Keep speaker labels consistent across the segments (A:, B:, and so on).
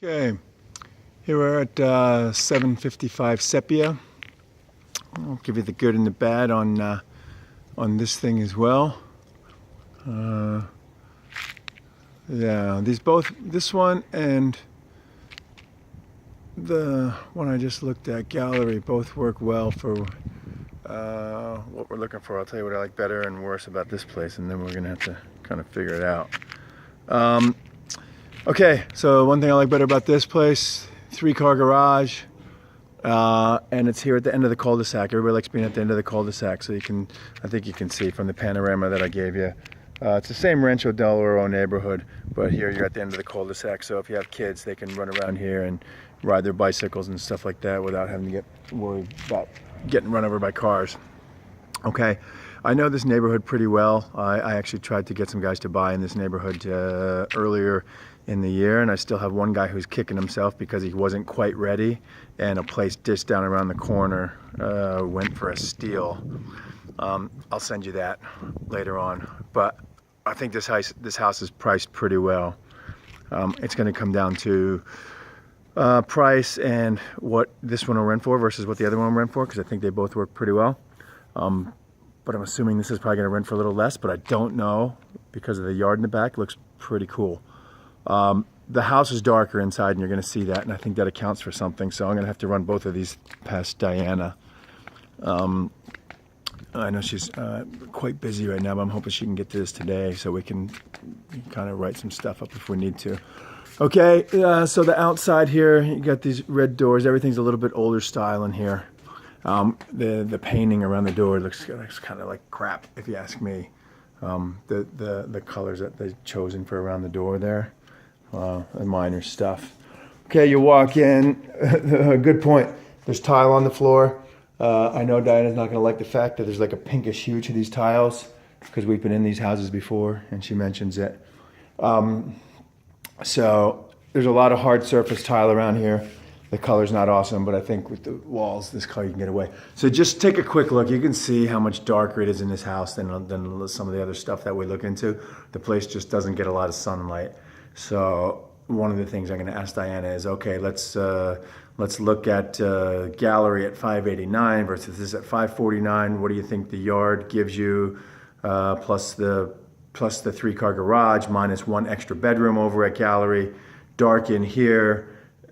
A: Okay, here we're at 755 Sepia. I'll give you the good and the bad on this thing as well. Yeah, this one and the one I just looked at, Gallery, both work well for what we're looking for. I'll tell you what I like better and worse about this place, and then we're gonna have to kind of figure it out. Okay, so one thing I like better about this place, 3-car garage, and it's here at the end of the cul-de-sac. Everybody likes being at the end of the cul-de-sac, so I think you can see from the panorama that I gave you. It's the same Rancho Del Oro neighborhood, but here you're at the end of the cul-de-sac, so if you have kids, they can run around here and ride their bicycles and stuff like that without having to get worried about getting run over by cars. Okay, I know this neighborhood pretty well. I actually tried to get some guys to buy in this neighborhood earlier in the year, and I still have one guy who's kicking himself because he wasn't quite ready, and a place just down around the corner went for a steal. I'll send you that later on, but I think this house is priced pretty well. It's going to come down to price and what this one will rent for versus what the other one will rent for, because I think they both work pretty well. But I'm assuming this is probably going to rent for a little less, but I don't know because of the yard in the back. It looks pretty cool. The house is darker inside, and you're going to see that, and I think that accounts for something. So I'm going to have to run both of these past Diana. I know she's quite busy right now, but I'm hoping she can get to this today so we can kind of write some stuff up if we need to. Okay, so the outside here, you got these red doors. Everything's a little bit older style in here. The painting around the door looks kind of like crap, if you ask me. The colors that they've chosen for around the door there, and minor stuff. Okay, you walk in. Good point. There's tile on the floor. I know Diana's not going to like the fact that there's like a pinkish hue to these tiles because we've been in these houses before, and she mentions it. So there's a lot of hard surface tile around here. The color's not awesome, but I think with the walls, this color you can get away. So just take a quick look. You can see how much darker it is in this house than some of the other stuff that we look into. The place just doesn't get a lot of sunlight. So one of the things I'm going to ask Diana is, okay, let's look at Gallery at 589 versus this at 549. What do you think the yard gives you, plus the 3-car garage minus 1 extra bedroom over at Gallery, dark in here,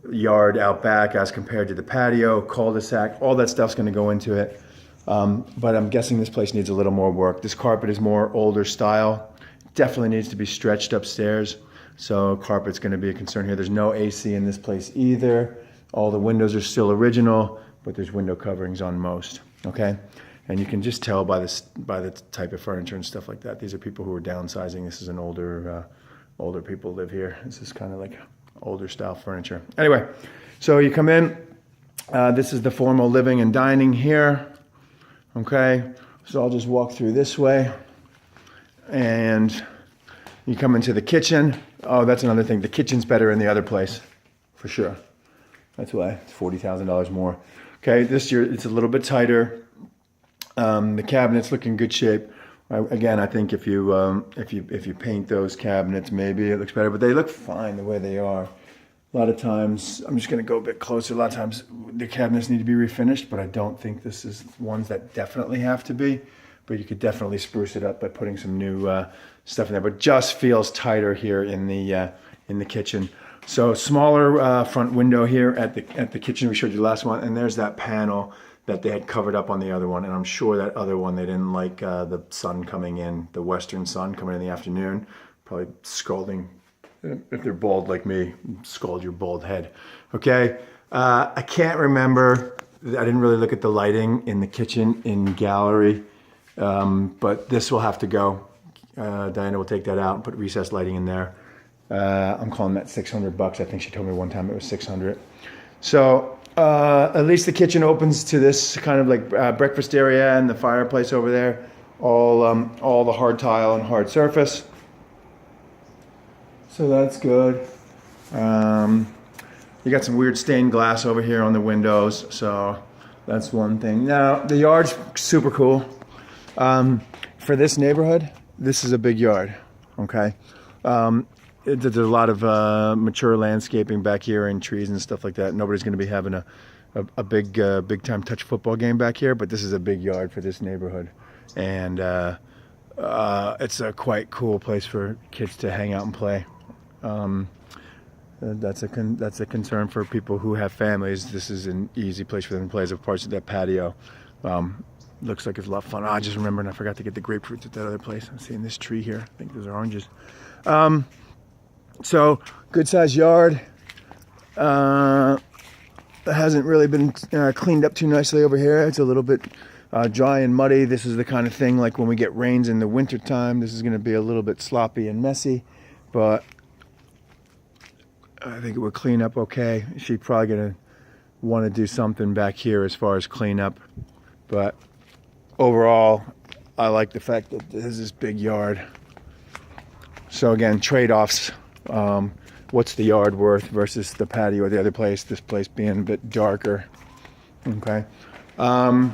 A: yard out back as compared to the patio, cul-de-sac, all that stuff's going to go into it. But I'm guessing this place needs a little more work. This carpet is more older style. Definitely needs to be stretched upstairs. So carpet's going to be a concern here. There's no AC in this place either. All the windows are still original, but there's window coverings on most. Okay, and you can just tell by the type of furniture and stuff like that. These are people who are downsizing. This is an older people live here. This is kind of like older style furniture. Anyway, so you come in. This is the formal living and dining here. Okay, so I'll just walk through this way, and you come into the kitchen. Oh, that's another thing. The kitchen's better in the other place, for sure. That's why it's $40,000 more. Okay, this year it's a little bit tighter. The cabinets look in good shape. Again, I think if you paint those cabinets, maybe it looks better, but they look fine the way they are. A lot of times, I'm just going to go a bit closer. A lot of times the cabinets need to be refinished, but I don't think this is ones that definitely have to be. But you could definitely spruce it up by putting some new stuff in there. But just feels tighter here in the kitchen. So smaller front window here at the kitchen. We showed you the last one, and there's that panel that they had covered up on the other one, and I'm sure that other one they didn't like the sun coming in, the western sun coming in the afternoon, probably scalding. If they're bald like me, scald your bald head. Okay, I can't remember. I didn't really look at the lighting in the kitchen in Gallery, but this will have to go. Diana will take that out and put recessed lighting in there. I'm calling that $600. I think she told me one time it was $600. So at least the kitchen opens to this kind of like breakfast area and the fireplace over there. All the hard tile and hard surface. So that's good. You got some weird stained glass over here on the windows. So that's one thing. Now the yard's super cool. For this neighborhood, this is a big yard. Okay. there's a lot of mature landscaping back here and trees and stuff like that. Nobody's going to be having a big time touch football game back here, but this is a big yard for this neighborhood, and it's a quite cool place for kids to hang out and play. That's a concern for people who have families. This is an easy place for them to play as opposed to that patio. Looks like it's a lot of fun. I just remembered I forgot to get the grapefruits at that other place. I'm seeing this tree here. I think those are oranges. So good sized yard. It hasn't really been cleaned up too nicely over here. It's a little bit dry and muddy. This is the kind of thing like when we get rains in the winter time. This is going to be a little bit sloppy and messy, but I think it would clean up okay. She's probably going to want to do something back here as far as cleanup, but overall, I like the fact that this is this big yard. So again, trade-offs. What's the yard worth versus the patio or the other place? This place being a bit darker. Okay. I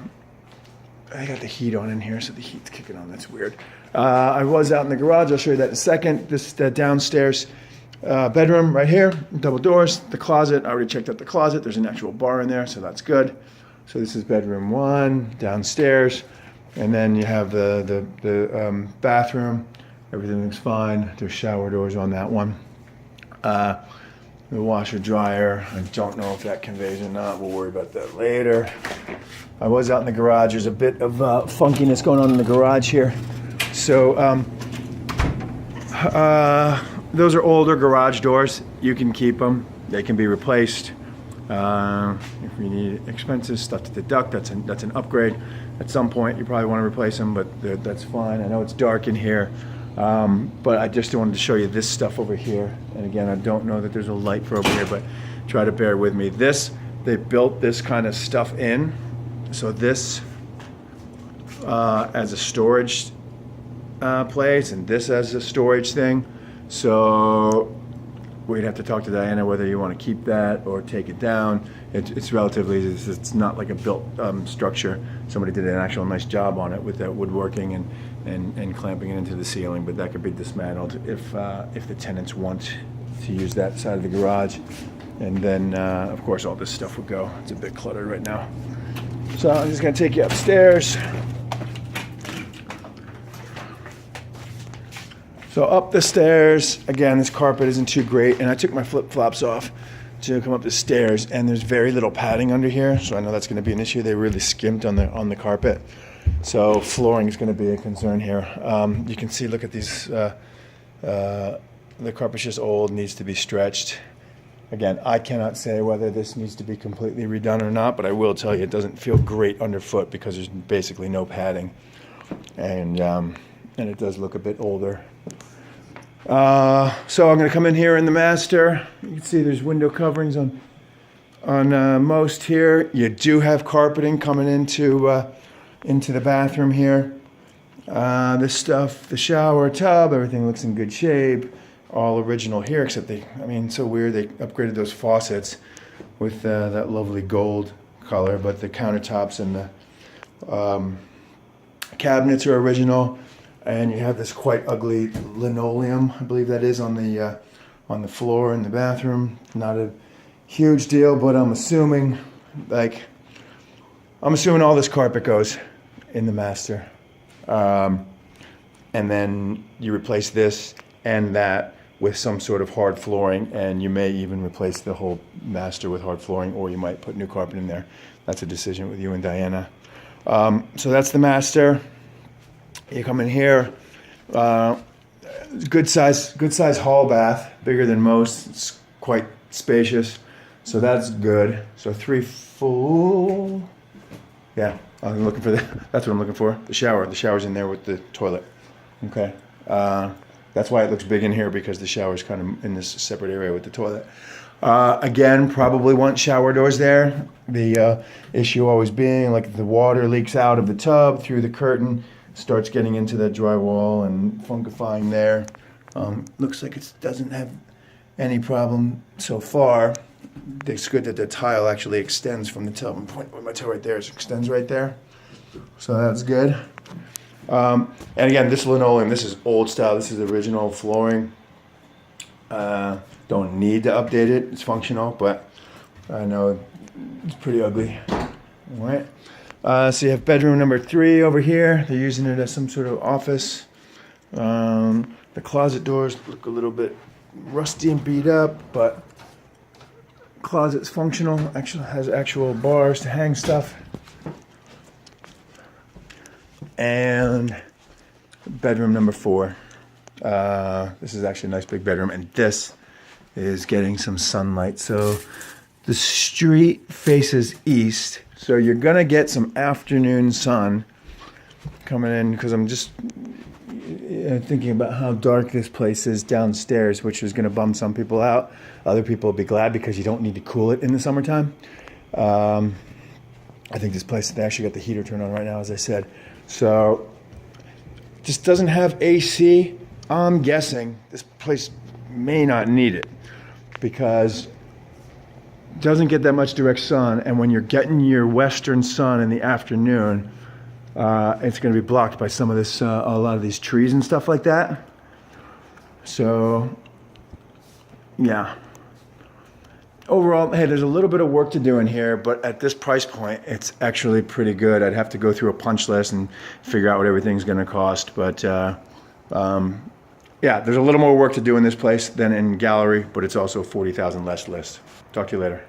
A: got the heat on in here, so the heat's kicking on. That's weird. I was out in the garage. I'll show you that in a second. This downstairs bedroom right here, double doors. The closet, I already checked out the closet. There's an actual bar in there, so that's good. So this is bedroom 1 downstairs, and then you have the bathroom. Everything looks fine. There's shower doors on that one. The washer dryer, I don't know if that conveys or not. We'll worry about that later. I was out in the garage. There's a bit of funkiness going on in the garage here. So those are older garage doors. You can keep them. They can be replaced. If you need expensive stuff to deduct, that's an upgrade. At some point, you probably want to replace them, but that's fine. I know it's dark in here, but I just wanted to show you this stuff over here. And again, I don't know that there's a light for over here, but try to bear with me. They built this kind of stuff in. So this as a storage place, and this as a storage thing. So we'd have to talk to Diana whether you want to keep that or take it down. It's relatively easy. It's not like a built structure. Somebody did an actual nice job on it with that woodworking and clamping it into the ceiling, but that could be dismantled if the tenants want to use that side of the garage. And then, of course, all this stuff would go. It's a bit cluttered right now. So I'm just going to take you upstairs. So up the stairs, again, this carpet isn't too great, and I took my flip-flops off to come up the stairs, and there's very little padding under here, so I know that's going to be an issue. They really skimped on the carpet, so flooring is going to be a concern here. You can see, look at these, the carpet's just old, needs to be stretched. Again, I cannot say whether this needs to be completely redone or not, but I will tell you it doesn't feel great underfoot because there's basically no padding, and it does look a bit older. So I'm going to come in here in the master. You can see there's window coverings on most here. You do have carpeting coming into the bathroom here. This stuff, the shower tub, everything looks in good shape. All original here, except so weird. They upgraded those faucets with that lovely gold color, but the countertops and the cabinets are original. And you have this quite ugly linoleum, I believe that is, on the floor in the bathroom. Not a huge deal, but I'm assuming all this carpet goes in the master. And then you replace this and that with some sort of hard flooring, and you may even replace the whole master with hard flooring, or you might put new carpet in there. That's a decision with you and Diana. So that's the master. You come in here, good size hall bath, bigger than most. It's quite spacious, so that's good. So 3 full. Yeah, I'm looking for that's what I'm looking for. The shower. The shower's in there with the toilet. Okay, that's why it looks big in here, because the shower's kind of in this separate area with the toilet. Again, probably want shower doors there. The issue always being like the water leaks out of the tub through the curtain. Starts getting into the drywall and funkifying there. Looks like it doesn't have any problem so far. It's good that the tile actually extends from the tub. I'm pointing with my toe right there. It extends right there. So that's good. And again, this linoleum, this is old style. This is original flooring. Don't need to update it. It's functional, but I know it's pretty ugly. All right. So you have bedroom number 3 over here. They're using it as some sort of office. The closet doors look a little bit rusty and beat up, but closet's functional. Actually has actual bars to hang stuff. And bedroom number 4. This is actually a nice big bedroom, and this is getting some sunlight. So the street faces east, so you're gonna get some afternoon sun coming in, because I'm just thinking about how dark this place is downstairs, which is gonna bum some people out. Other people will be glad because you don't need to cool it in the summertime. I think this place, they actually got the heater turned on right now, as I said. So just doesn't have AC. I'm guessing this place may not need it because it doesn't get that much direct sun, and when you're getting your western sun in the afternoon, it's going to be blocked by some of this, a lot of these trees and stuff like that. So, yeah. Overall, hey, there's a little bit of work to do in here, but at this price point, it's actually pretty good. I'd have to go through a punch list and figure out what everything's going to cost, but yeah, there's a little more work to do in this place than in Gallery, but it's also 40,000 less list. Talk to you later.